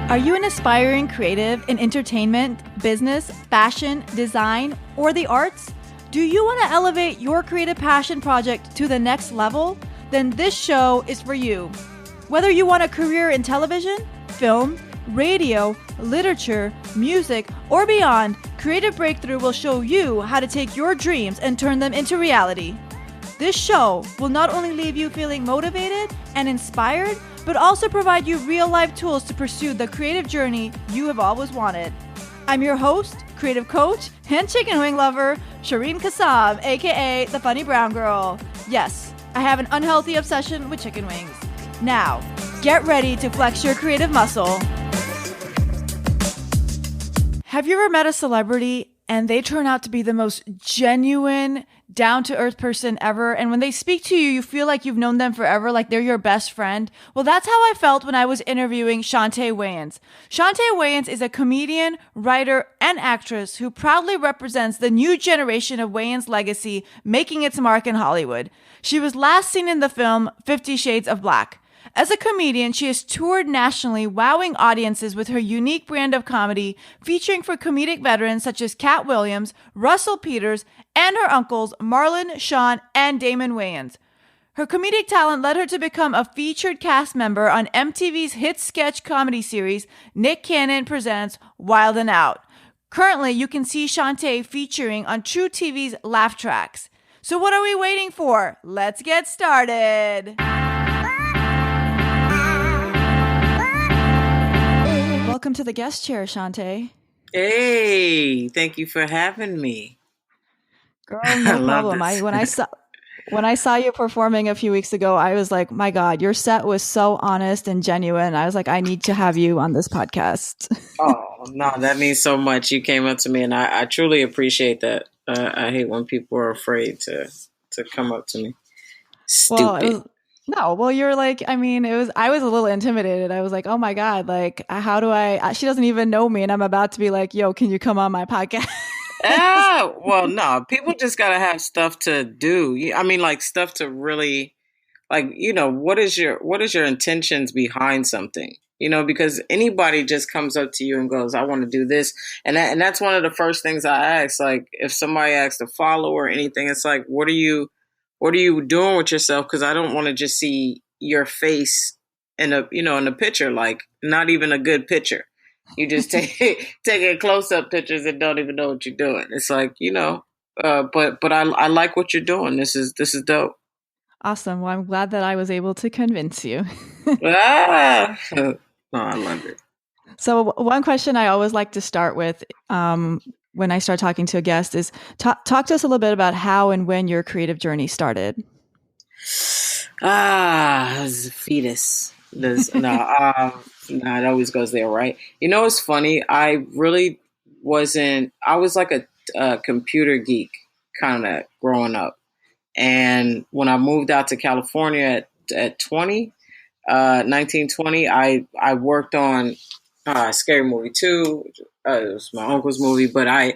Are you an aspiring creative in entertainment, business, fashion, design, or the arts? Do you want to elevate your creative passion project to the next level? Then this show is for you. Whether you want a career in television, film, radio, literature, music, or beyond, Creative Breakthrough will show you how to take your dreams and turn them into reality. This show will not only leave you feeling motivated and inspired, but also provide you real-life tools to pursue the creative journey you have always wanted. I'm your host, creative coach, and chicken wing lover, Shireen Kassab, aka the Funny Brown Girl. Yes, I have an unhealthy obsession with chicken wings. Now, get ready to flex your creative muscle. Have you ever met a celebrity and they turn out to be the most genuine, down-to-earth person ever, and when they speak to you, you feel like you've known them forever, like they're your best friend? Well, that's how I felt when I was interviewing Chaunte Wayans. Chaunte Wayans is a comedian, writer, and actress who proudly represents the new generation of Wayans legacy, making its mark in Hollywood. She was last seen in the film 50 Shades of Black. As a comedian, she has toured nationally, wowing audiences with her unique brand of comedy, featuring for comedic veterans such as Katt Williams, Russell Peters, and her uncles Marlon, Shawn, and Damon Wayans. Her comedic talent led her to become a featured cast member on MTV's hit sketch comedy series, Nick Cannon Presents Wild 'N Out. Currently, you can see Chaunte featuring on True TV's Laugh Tracks. So what are we waiting for? Let's get started. Welcome to the guest chair, Chaunte. Hey, thank you for having me. Girl, no problem. When I saw you performing a few weeks ago, I was like, my God, your set was so honest and genuine. I was like, I need to have you on this podcast. Oh, no, that means so much. You came up to me and I truly appreciate that. I hate when people are afraid to come up to me. Stupid. Well, you're like, I was a little intimidated. I was like, oh my God, like, she doesn't even know me and I'm about to be like, yo, can you come on my podcast? Well, no, people just got to have stuff to do. I mean, like stuff to really, like, what is your intentions behind something? Because anybody just comes up to you and goes, I want to do this. And that's one of the first things I ask. Like if somebody asks to follow or anything, it's like, what are you doing with yourself? Because I don't want to just see your face in a picture, like not even a good picture. You just taking close-up pictures and don't even know what you're doing. It's like, but I like what you're doing. This is dope. Awesome. Well, I'm glad that I was able to convince you. No, I love it. So one question I always like to start with when I start talking to a guest is talk to us a little bit about how and when your creative journey started. As a fetus. It always goes there, right? It's funny. I was like a computer geek kind of growing up. And when I moved out to California at 1920, I worked on Scary Movie 2. It was my uncle's movie, but I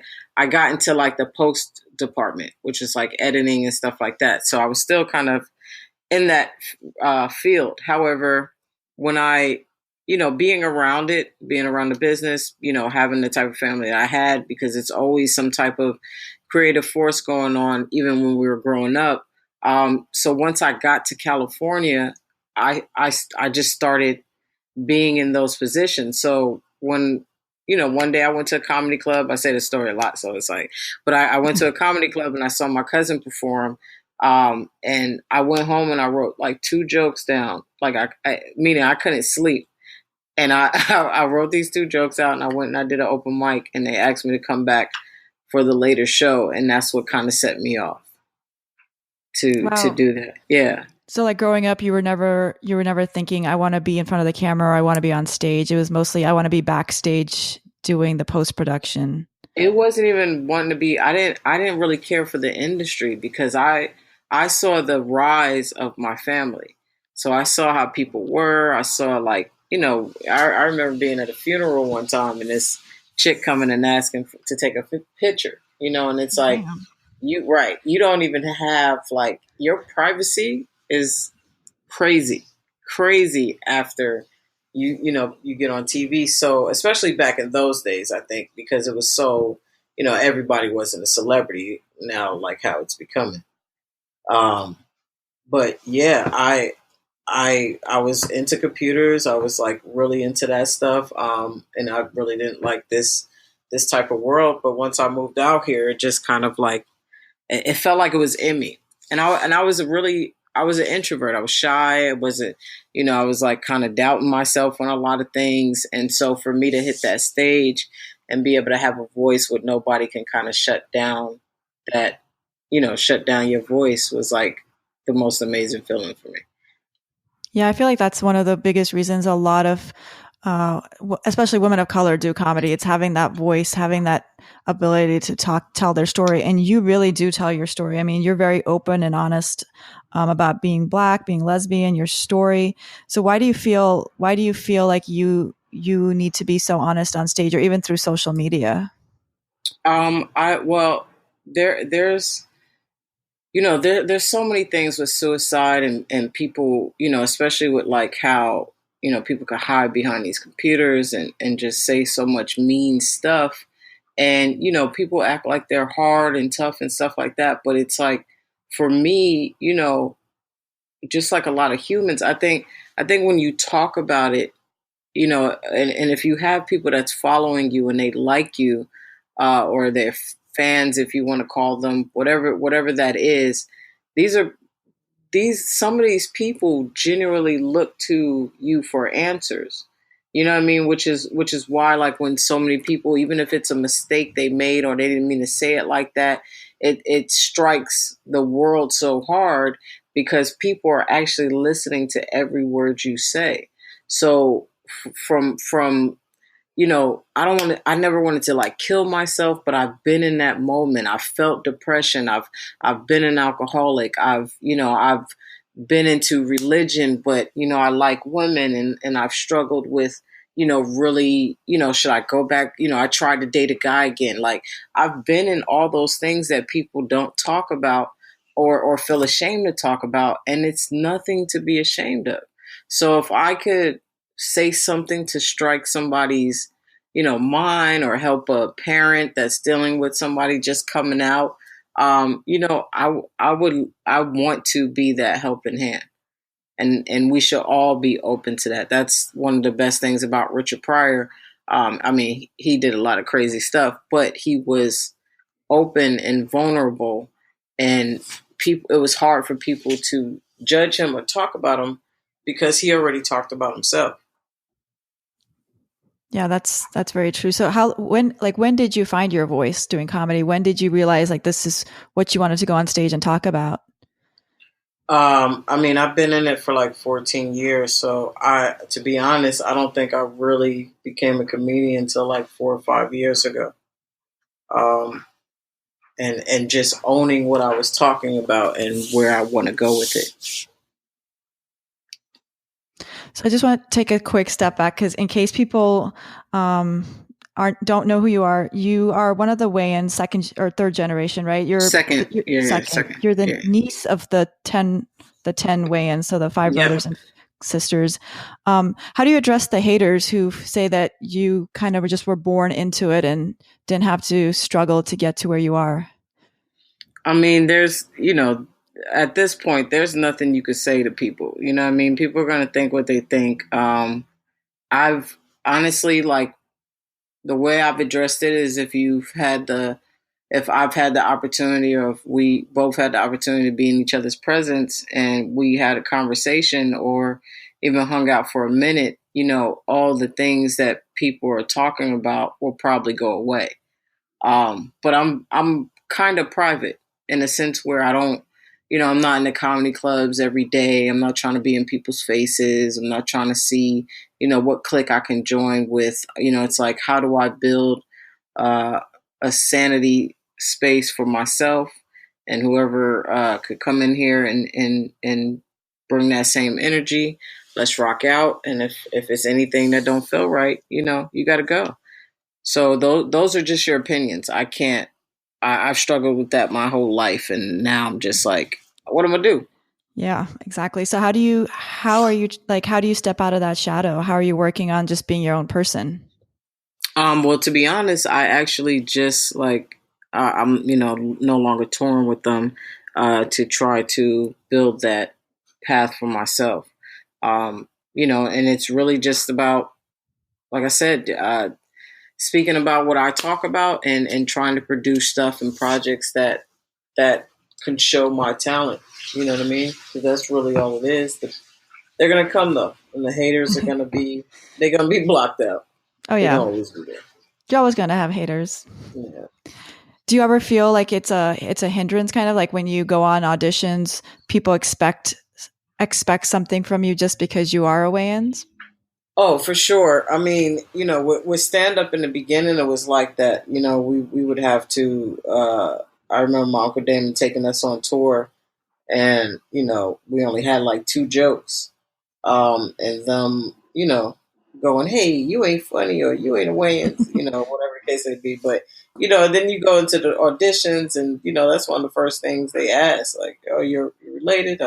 got into like the post department, which is like editing and stuff like that. So I was still kind of in that field. However, when being around the business, having the type of family that I had, because it's always some type of creative force going on, even when we were growing up. So once I got to California, I just started being in those positions. So when, one day I went to a comedy club. I say this story a lot, so it's like, but I went to a comedy club and I saw my cousin perform. And I went home and I wrote like 2 jokes down. Like meaning I couldn't sleep. And I wrote these 2 jokes out and I went and I did an open mic and they asked me to come back for the later show. And that's what kind of set me off to do that. Yeah. So like growing up, you were never thinking, I want to be in front of the camera or I want to be on stage. It was mostly, I want to be backstage doing the post-production. It wasn't even wanting to be, I didn't really care for the industry because I saw the rise of my family. So I saw how people were. I saw like, I remember being at a funeral one time and this chick coming and asking to take a picture, and it's like, you don't even have like, your privacy is crazy after you get on TV. So especially back in those days, I think because it was so, everybody wasn't a celebrity now, like how it's becoming. Um, but yeah, I was into computers. I was like really into that stuff. And I really didn't like this type of world. But once I moved out here, it just kind of like it felt like it was in me. And I was I was an introvert. I was shy. I wasn't, I was like kind of doubting myself on a lot of things. And so for me to hit that stage and be able to have a voice where nobody can kind of shut down that, shut down your voice was like the most amazing feeling for me. Yeah, I feel like that's one of the biggest reasons a lot of, especially women of color, do comedy. It's having that voice, having that ability to tell their story. And you really do tell your story. I mean, you're very open and honest about being Black, being lesbian, your story. So why do you feel like you need to be so honest on stage or even through social media? I well, there's there's so many things with suicide and people, especially with like how, people can hide behind these computers and just say so much mean stuff. And, people act like they're hard and tough and stuff like that. But it's like, for me, just like a lot of humans, I think when you talk about it, and if you have people that's following you and they like you, or they're fans, if you want to call them, whatever that is, these are some of these people genuinely look to you for answers. You know what I mean? Which is why, like, when so many people, even if it's a mistake they made or they didn't mean to say it like that, it strikes the world so hard because people are actually listening to every word you say. So from I never wanted to like kill myself, but I've been in that moment. I've felt depression. I've been an alcoholic. I've been into religion, but I like women, and I've struggled with, really, should I go back? I tried to date a guy again. Like, I've been in all those things that people don't talk about or feel ashamed to talk about, and it's nothing to be ashamed of. So if I could say something to strike somebody's, mind, or help a parent that's dealing with somebody just coming out, I want to be that helping hand. And we should all be open to that. That's one of the best things about Richard Pryor. I mean, he did a lot of crazy stuff, but he was open and vulnerable, and it was hard for people to judge him or talk about him because he already talked about himself. Yeah, that's very true. So when did you find your voice doing comedy? When did you realize like this is what you wanted to go on stage and talk about? I mean, I've been in it for like 14 years. So to be honest, I don't think I really became a comedian until like 4 or 5 years ago. Um, and just owning what I was talking about and where I want to go with it. So I just want to take a quick step back because in case people don't know who you are one of the Wayans, second or third generation, right? Second. Second. You're the niece of the 10 Wayans, so the five brothers and sisters. How do you address the haters who say that you kind of just were born into it and didn't have to struggle to get to where you are? I mean, there's, at this point, there's nothing you could say to people. You know what I mean? People are going to think what they think. I've honestly, like, the way I've addressed it is if I've had the opportunity, or if we both had the opportunity to be in each other's presence and we had a conversation or even hung out for a minute, all the things that people are talking about will probably go away. But I'm kind of private in a sense where I don't, I'm not in the comedy clubs every day. I'm not trying to be in people's faces. I'm not trying to see, what clique I can join with. It's like, how do I build a sanity space for myself and whoever could come in here and bring that same energy. Let's rock out. And if it's anything that don't feel right, you got to go. So those are just your opinions. I can't. I've struggled with that my whole life, and now I'm just like, what am I gonna do? Yeah, exactly. So how are you like, how do you step out of that shadow? How are you working on just being your own person? Well, to be honest, I actually just like I'm, no longer touring with them to try to build that path for myself. And it's really just about, like I said, speaking about what I talk about and trying to produce stuff and projects that can show my talent. You know what I mean? 'Cause that's really all it is. They're gonna come though, and the haters are gonna be blocked out. Oh They're yeah, gonna always be there. you're always going to have haters. Yeah. Do you ever feel like it's a hindrance, kind of like when you go on auditions, people expect something from you just because you are a Wayans? Oh, for sure. I mean, with stand up in the beginning, it was like that. We would have to. I remember my Uncle Damon taking us on tour, and we only had like two jokes, and them, going, "Hey, you ain't funny," or "You ain't a Wayans," whatever the case may be. But then you go into the auditions, and that's one of the first things they ask, like, "Oh, you're related?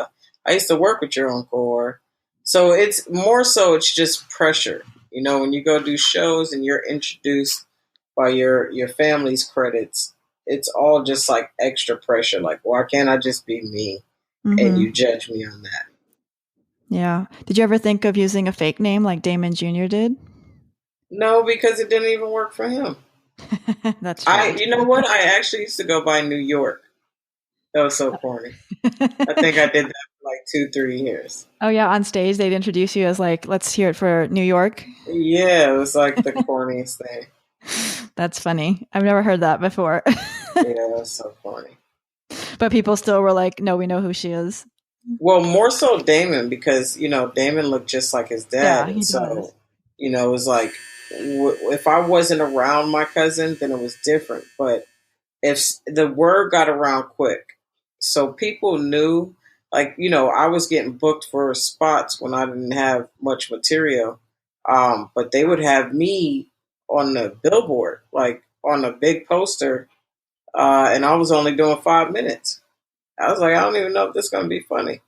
I used to work with your uncle," or so it's more so. It's just pressure, when you go do shows and you're introduced by your family's credits. It's all just like extra pressure. Like, why can't I just be me? And Mm-hmm. you judge me on that. Yeah. Did you ever think of using a fake name like Damon Jr. did? No, because it didn't even work for him. That's true. You know what? I actually used to go by New York. That was so corny. I think I did that for like 2, 3 years. Oh yeah, on stage they'd introduce you as like, let's hear it for New York. Yeah, it was like the corniest thing. That's funny. I've never heard that before. Yeah, it was so corny. But people still were like, no, we know who she is. Well, more so Damon because Damon looked just like his Yeah, dad, and he so does. it was like if I wasn't around my cousin, then it was different. But if the word got around quick, so people knew, like I was getting booked for spots when I didn't have much material, but they would have me on the billboard, like on a big poster, and I was only doing 5 minutes. I was like, I don't even know if this is gonna be funny.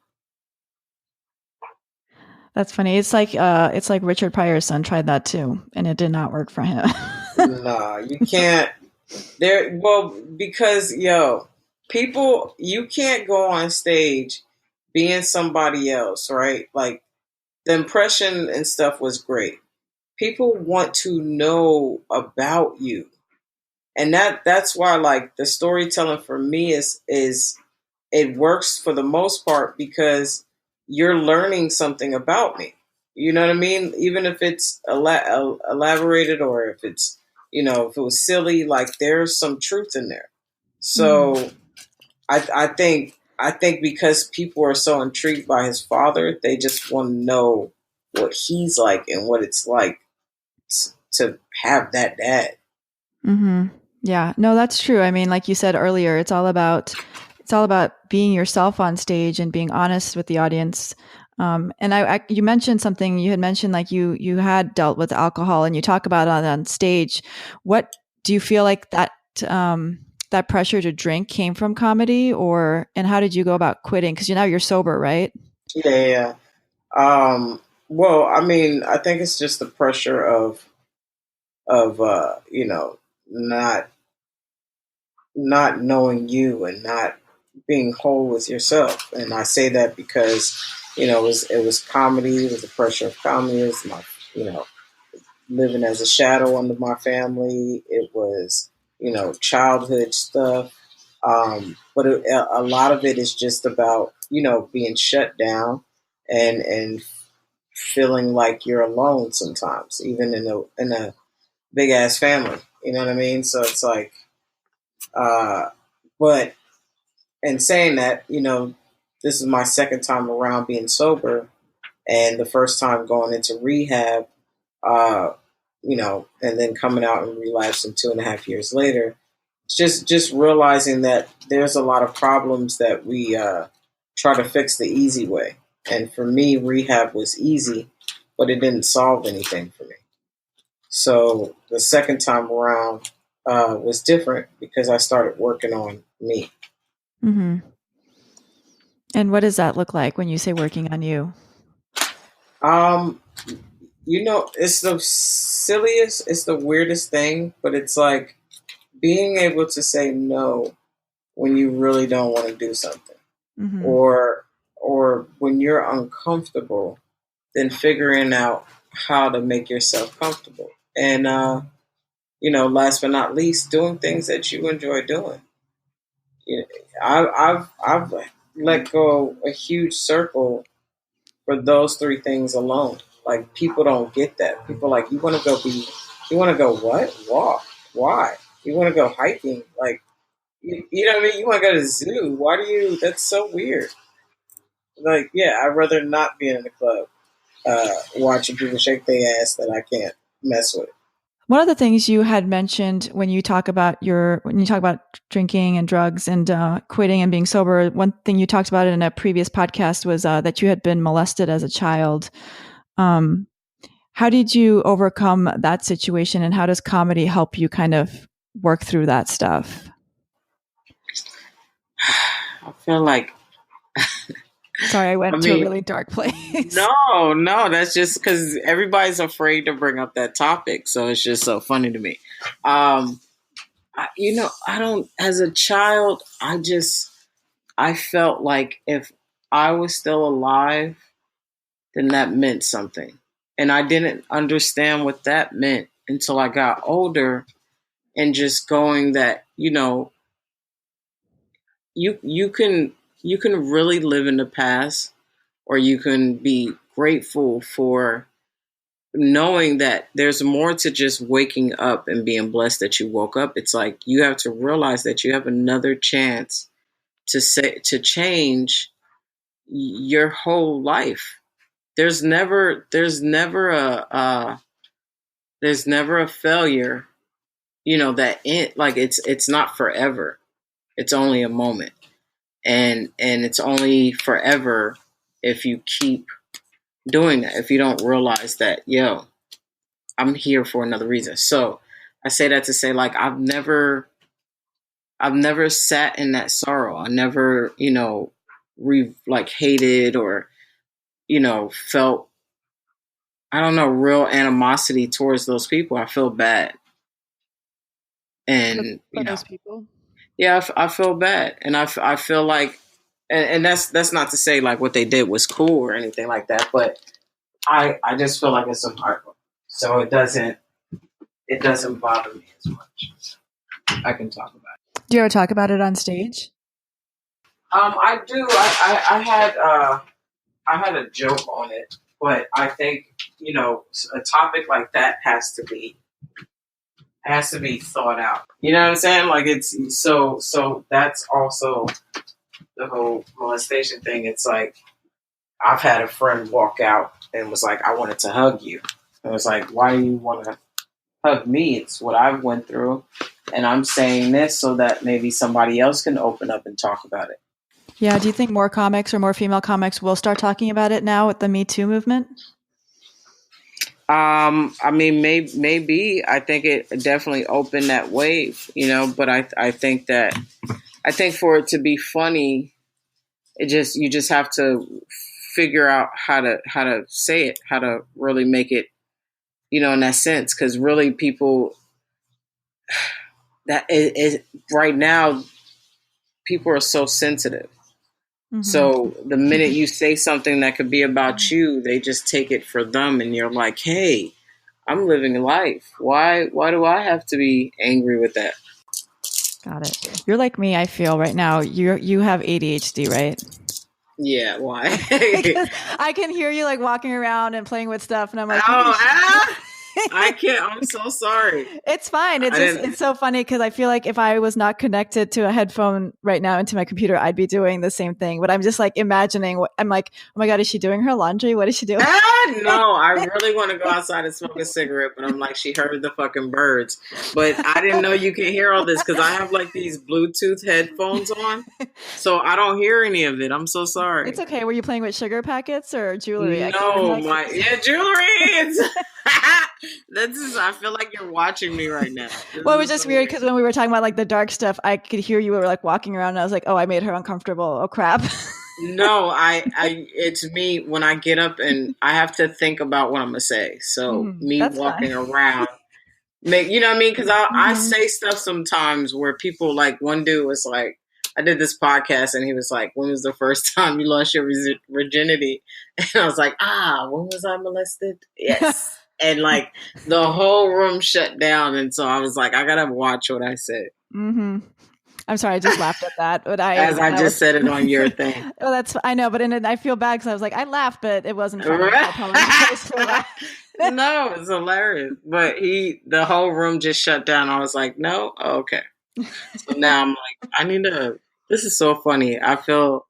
That's funny. It's like Richard Pryor's son tried that too, and it did not work for him. Nah, you can't. Well, because people, you can't go on stage being somebody else, right? Like the impression and stuff was great. People want to know about you, and that's why like the storytelling for me is it works for the most part because you're learning something about me. You know what I mean? Even if it's elaborated or if it's, if it was silly, like there's some truth in there. Mm. So I think because people are so intrigued by his father, they just want to know what he's like and what it's like to have that dad. Hmm. Yeah, no, that's true. I mean, like you said earlier, it's all about being yourself on stage and being honest with the audience. And you mentioned something. You had mentioned like you had dealt with alcohol, and you talk about it on stage. What do you feel like that pressure to drink came from comedy, and how did you go about quitting? Because now you're sober, right? Yeah, yeah. Well, I mean, I think it's just the pressure of not knowing you and not being whole with yourself. And I say that because it was comedy, it was the pressure of comedy, it was my living as a shadow under my family. It was childhood stuff. But a lot of it is just about being shut down and feeling like you're alone sometimes, even in a big ass family. You know what I mean? So it's like, uh, but in saying that, this is my second time around being sober, and the first time going into rehab, uh, and then coming out and relapsing 2.5 years later. It's just realizing that there's a lot of problems that we try to fix the easy way. And for me, rehab was easy, but it didn't solve anything for me. So the second time around was different because I started working on me. Hmm. And what does that look like when you say working on you? Um, it's the silliest, it's the weirdest thing, but it's like being able to say no when you really don't want to do something, Mm-hmm. or when you're uncomfortable, then figuring out how to make yourself comfortable. And last but not least, doing things that you enjoy doing. You know, I've let go a huge circle for those three things alone. Like people don't get that. People are like, you want to go what? Walk? Why? You want to go hiking? Like, you know what I mean? You want to go to the zoo? Why do you? That's so weird. Like, yeah, I'd rather not be in the club watching people shake their ass that I can't mess with. One of the things you had mentioned when you talk about drinking and drugs and quitting and being sober, one thing you talked about in a previous podcast was that you had been molested as a child. How did you overcome that situation, and how does comedy help you kind of work through that stuff? I feel like Sorry, I went to a really dark place. No, that's just because everybody's afraid to bring up that topic, so it's just so funny to me. I don't. As a child, I felt like if I was still alive, then that meant something, and I didn't understand what that meant until I got older, and just going that you can really live in the past, or you can be grateful for knowing that there's more to just waking up and being blessed that you woke up. It's like you have to realize that you have another chance to change your whole life. There's never a failure, that it's not forever. It's only a moment. And it's only forever if you keep doing that, if you don't realize that, I'm here for another reason. So I say that to say, like, I've never sat in that sorrow. I never, hated or, felt, I don't know, real animosity towards those people. I feel bad. And, for those people? Yeah, I feel bad. And I feel like, and that's not to say like what they did was cool or anything like that, but I just feel like it's some hardcore. So it doesn't bother me as much. I can talk about it. Do you ever talk about it on stage? I do. I had a joke on it, but I think a topic like that has to be thought out. You know what I'm saying? Like it's so that's also the whole molestation thing. It's like I've had a friend walk out and was like, I wanted to hug you. And it's like, why do you want to hug me? It's what I've went through. And I'm saying this so that maybe somebody else can open up and talk about it. Yeah. Do you think more comics or more female comics will start talking about it now with the Me Too movement? I mean, maybe. I think it definitely opened that wave, but I think for it to be funny, you just have to figure out how to say it, how to really make it, in that sense. Because really people that is right now, people are so sensitive. Mm-hmm. So the minute you say something that could be about you, they just take it for them. And you're like, hey, I'm living life. Why do I have to be angry with that? Got it. You're like me, I feel right now. You have ADHD, right? Yeah, why? I can hear you like walking around and playing with stuff, and I'm like, I can't. I'm so sorry. It's fine. It's so funny because I feel like if I was not connected to a headphone right now into my computer, I'd be doing the same thing. But I'm just like imagining. I'm like, oh my god, is she doing her laundry? What is she doing? No, I really want to go outside and smoke a cigarette, but I'm like, she heard the fucking birds. But I didn't know you can hear all this because I have like these Bluetooth headphones on, so I don't hear any of it. I'm so sorry. It's okay. Were you playing with sugar packets or jewelry? No, jewelry. I feel like you're watching me right now. Well, it was just weird because when we were talking about like the dark stuff, I could hear you were like walking around and I was like, oh, I made her uncomfortable. Oh, crap. No, it's me when I get up and I have to think about what I'm gonna say. So me That's walking fine. around, you know what I mean? Because I Hmm. say stuff sometimes where people like one dude was like, I did this podcast and he was like, "When was the first time you lost your virginity?" And I was like, when was I molested? Yes, and like the whole room shut down, and so I was like, I gotta watch what I say Hmm. I'm sorry, I just laughed at that, but as I that just was. said it on your thing. Well, I know, but I feel bad because I was like, I laughed, but it wasn't funny, so I Right? apologize for laughing. No, it's hilarious. But the whole room just shut down. I was like, no, oh, okay. So now I'm like, I need to. This is so funny. I feel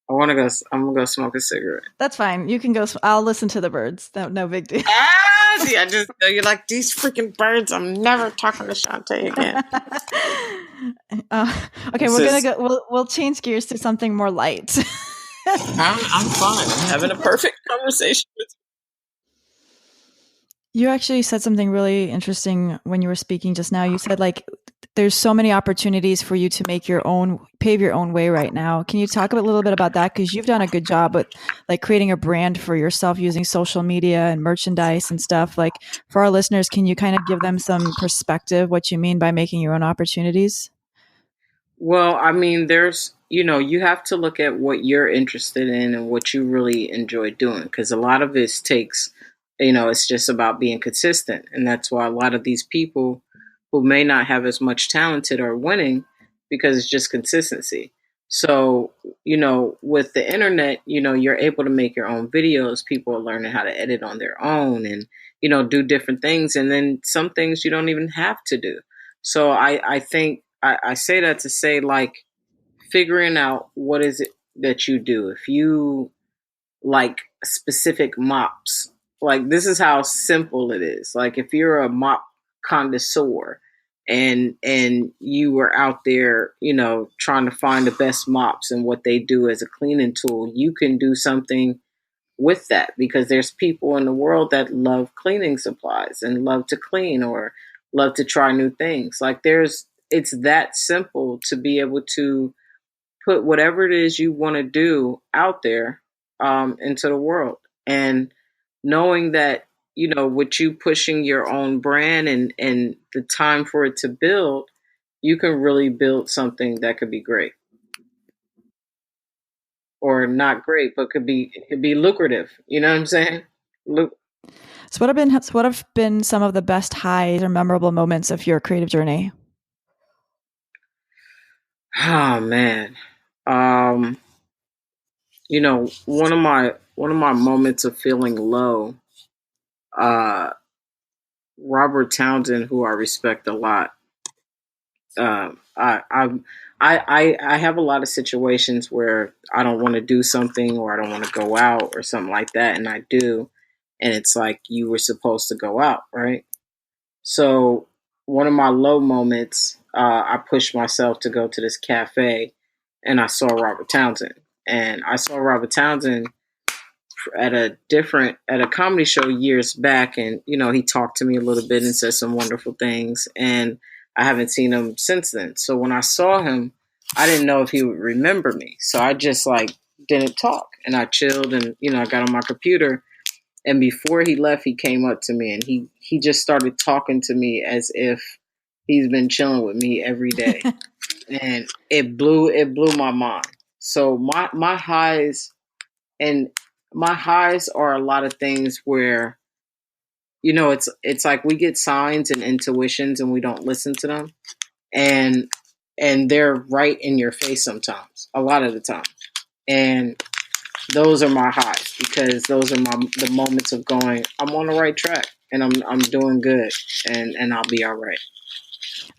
I want to go. I'm gonna go smoke a cigarette. That's fine. You can go. I'll listen to the birds. No big deal. See, I just you're like these freaking birds. I'm never talking to Chaunte again. Okay, This we're gonna is. go. We'll change gears to something more light. I'm fine. I'm having a perfect conversation with You actually said something really interesting when you were speaking just now. You said like there's so many opportunities for you to pave your own way right now. Can you talk a little bit about that? Because you've done a good job with like creating a brand for yourself using social media and merchandise and stuff. Like for our listeners, can you kind of give them some perspective what you mean by making your own opportunities? Well, I mean, you have to look at what you're interested in and what you really enjoy doing because a lot of this takes, it's just about being consistent. And that's why a lot of these people who may not have as much talented are winning because it's just consistency. So, with the internet, you're able to make your own videos. People are learning how to edit on their own and, do different things. And then some things you don't even have to do. So I think I say that to say like figuring out what is it that you do. If you like specific mops, like this is how simple it is. Like if you're a mop connoisseur and you were out there, trying to find the best mops and what they do as a cleaning tool, you can do something with that because there's people in the world that love cleaning supplies and love to clean or love to try new things. Like it's that simple to be able to put whatever it is you want to do out there into the world. And knowing that, with you pushing your own brand and the time for it to build, you can really build something that could be great or not great, but it could be lucrative. You know what I'm saying? Look, So what have been some of the best highs or memorable moments of your creative journey? oh man. Um, one of my moments of feeling low, uh, Robert Townsend, who I respect a lot. I have a lot of situations where I don't want to do something or I don't want to go out or something like that, and I do, and it's like you were supposed to go out, right? So one of my low moments, I pushed myself to go to this cafe, and I saw Robert Townsend, and I saw Robert Townsend at a comedy show years back, and he talked to me a little bit and said some wonderful things, and I haven't seen him since then. So when I saw him, I didn't know if he would remember me, so I just like didn't talk, and I chilled, and I got on my computer, and before he left, he came up to me and he just started talking to me as if he's been chilling with me every day, and it blew my mind. So and my highs are a lot of things where it's like we get signs and intuitions and we don't listen to them, and they're right in your face sometimes, a lot of the time, and those are my highs because those are the moments of going, I'm on the right track and I'm doing good, and I'll be all right.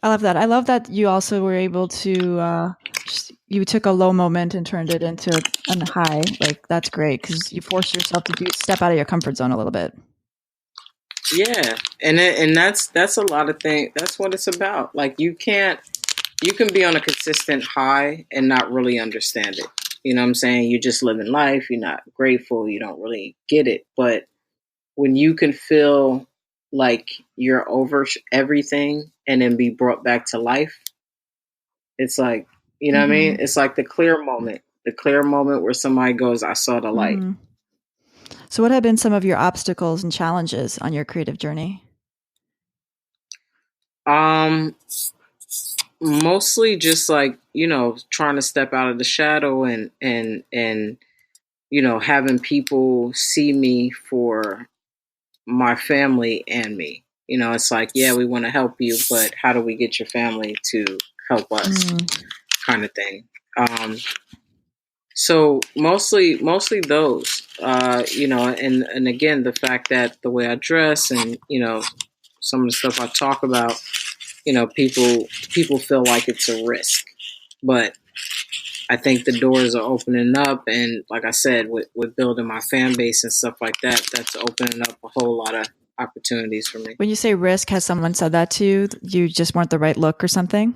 I love that. I love that you also were able to you took a low moment and turned it into a high. Like that's great because you forced yourself to step out of your comfort zone a little bit. Yeah, and that's a lot of things. That's what it's about. Like you can be on a consistent high and not really understand it. You know what I'm saying? You're just living life. You're not grateful. You don't really get it. But when you can feel like you're over everything and then be brought back to life, it's like, you know what I mean? Mm-hmm. It's like the clear moment. the clear moment where somebody goes, I saw the light. Mm-hmm. So what have been some of your obstacles and challenges on your creative journey? Mostly just like, trying to step out of the shadow and having people see me for my family and me. It's like, yeah, we want to help you, but how do we get your family to help us, kind of thing. So mostly those, and again, the fact that the way I dress and, some of the stuff I talk about, people feel like it's a risk, but I think the doors are opening up, and like I said, with building my fan base and stuff like that, that's opening up a whole lot of opportunities for me. When you say risk, has someone said that to you? You just weren't the right look or something?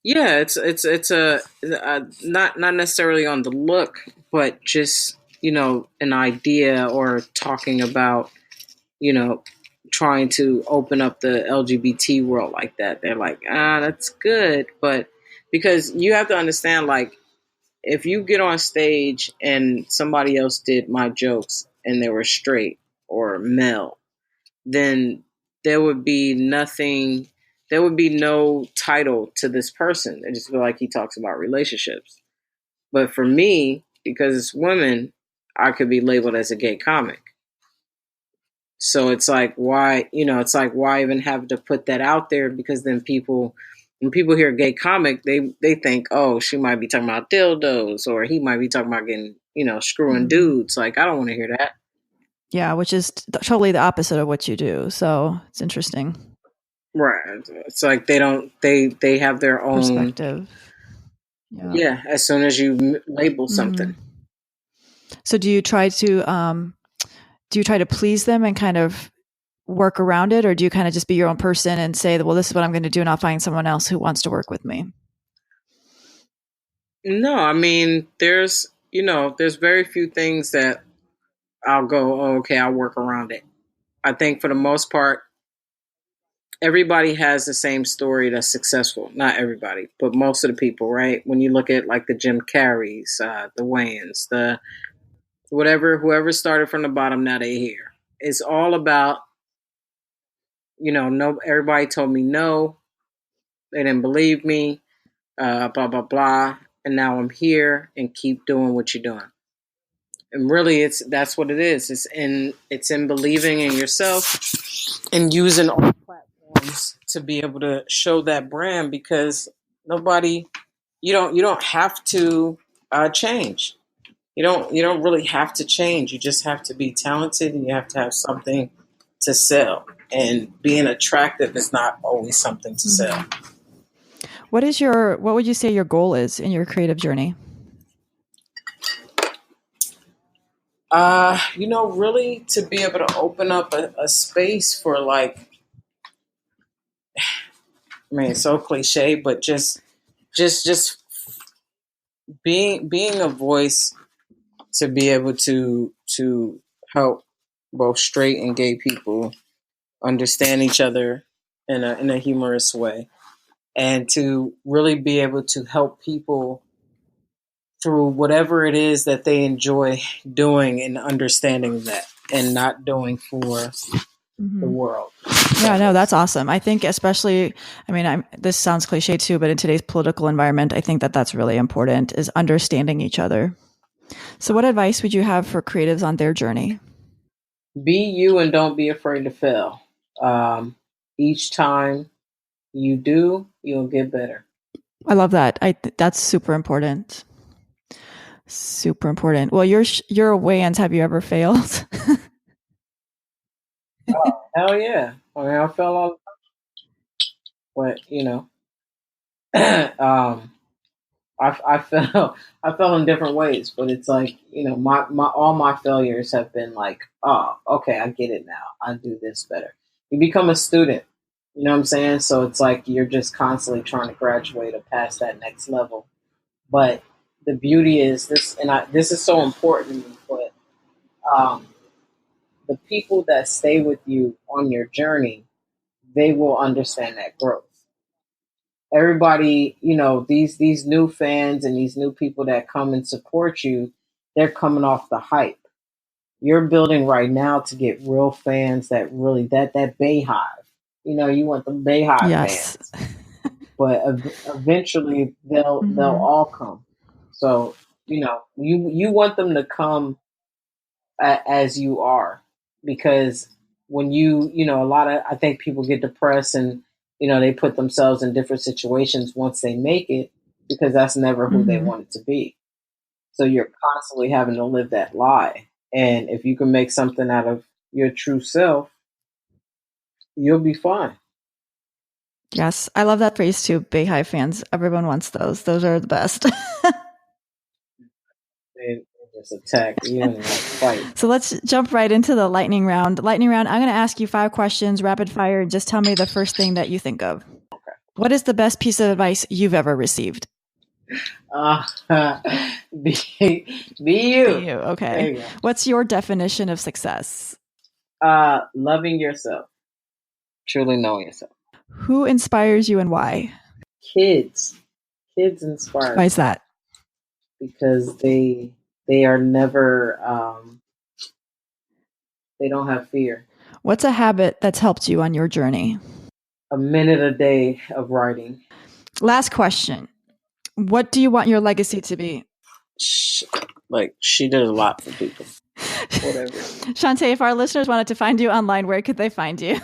Yeah, it's a not necessarily on the look, but just an idea or talking about you know trying to open up the LGBT world like that. They're like, that's good, but because you have to understand, like, if you get on stage and somebody else did my jokes and they were straight or male, then there would be nothing, there would be no title to this person. I just feel like he talks about relationships. But for me, because it's women, I could be labeled as a gay comic. So it's like, why, why even have to put that out there? Because then when people hear gay comic, they think, oh, she might be talking about dildos, or he might be talking about getting, screwing dudes. Like, I don't want to hear that. Yeah, which is totally the opposite of what you do. So it's interesting. Right. It's like they have their own perspective. Yeah. As soon as you label something. So do you try to please them and kind of work around it, or do you kind of just be your own person and say, well, this is what I'm going to do, and I'll find someone else who wants to work with me? No, I mean, there's very few things that I'll go, oh, okay, I'll work around it. I think for the most part, everybody has the same story that's successful. Not everybody, but most of the people, right? When you look at like the Jim Carreys, the Wayans, the whoever started from the bottom, now they're here. It's all about, no, everybody told me no, they didn't believe me, blah blah blah, and now I'm here and keep doing what you're doing. And really, that's what it is. It's in believing in yourself and using all platforms to be able to show that brand, because you don't have to change. You don't really have to change. You just have to be talented, and you have to have something to sell. And being attractive is not always something to sell. What would you say your goal is in your creative journey? Really to be able to open up a space for, like, I mean, it's so cliche, but just being a voice to be able to help both straight and gay people understand each other in a humorous way, and to really be able to help people through whatever it is that they enjoy doing and understanding that, and not doing for the world. Yeah, no, that's awesome. I think especially, I mean, this sounds cliche too, but in today's political environment, I think that that's really important, is understanding each other. So what advice would you have for creatives on their journey? Be you and don't be afraid to fail. Each time you do, you'll get better. I love that. That's super important. Super important. Well, you're a Wayans. Have you ever failed? Oh, hell yeah. I mean, I fell all the time. But, I fell in different ways, but it's like, my all my failures have been like, oh, okay, I get it now. I do this better. You become a student, you know what I'm saying? So it's like you're just constantly trying to graduate or pass that next level. But the beauty is this, and this is so important to me, but the people that stay with you on your journey, they will understand that growth. everybody, these new fans and these new people that come and support you, they're coming off the hype. You're building right now to get real fans that really that Bayhive. You want the Bayhive Yes. fans, but eventually they'll all come. So you want them to come as you are, because when I think people get depressed and they put themselves in different situations once they make it, because that's never who they wanted to be. So you're constantly having to live that lie. And if you can make something out of your true self, you'll be fine. Yes, I love that phrase too. Bayhive fans, everyone wants those. Those are the best. They just attack you and fight. So let's jump right into the lightning round. Lightning round, I'm going to ask you 5 questions, rapid fire. Just tell me the first thing that you think of. Okay. What is the best piece of advice you've ever received? Be you. Be you. Okay. There you go. What's your definition of success? Loving yourself. Truly knowing yourself. Who inspires you and why? Kids inspire. Why is that? Because they are never they don't have fear. What's a habit that's helped you on your journey? A minute a day of writing. Last question. What do you want your legacy to be? She did a lot for people. Whatever. Chaunte, if our listeners wanted to find you online, where could they find you?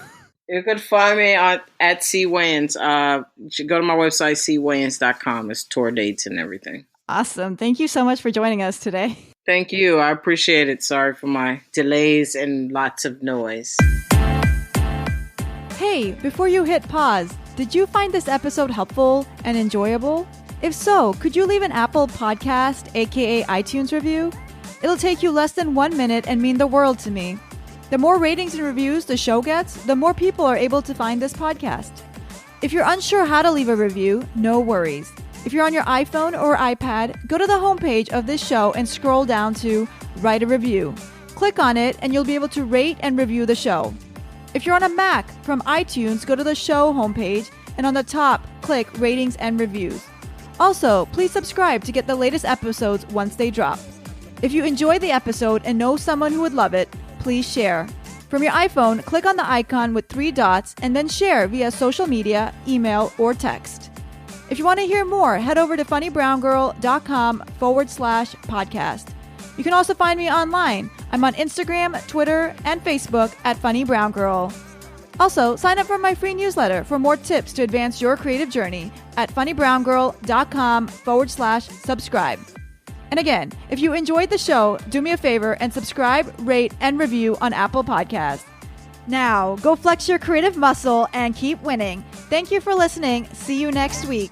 You could find me at C Wayans. You should go to my website, cwayans.com. It's tour dates and everything. Awesome. Thank you so much for joining us today. Thank you. I appreciate it. Sorry for my delays and lots of noise. Hey, before you hit pause, did you find this episode helpful and enjoyable? If so, could you leave an Apple Podcast, aka iTunes review? It'll take you less than 1 minute and mean the world to me. The more ratings and reviews the show gets, the more people are able to find this podcast. If you're unsure how to leave a review, no worries. If you're on your iPhone or iPad, go to the homepage of this show and scroll down to Write a Review. Click on it and you'll be able to rate and review the show. If you're on a Mac, from iTunes, go to the show homepage and on the top, click Ratings and Reviews. Also, please subscribe to get the latest episodes once they drop. If you enjoyed the episode and know someone who would love it, please share. From your iPhone, click on the icon with 3 dots and then share via social media, email, or text. If you want to hear more, head over to funnybrown.com/podcast. You can also find me online. I'm on Instagram, Twitter, and Facebook at Funny Brown Girl. Also, sign up for my free newsletter for more tips to advance your creative journey at funnybrowngirl.com/subscribe. And again, if you enjoyed the show, do me a favor and subscribe, rate, and review on Apple Podcasts. Now, go flex your creative muscle and keep winning. Thank you for listening. See you next week.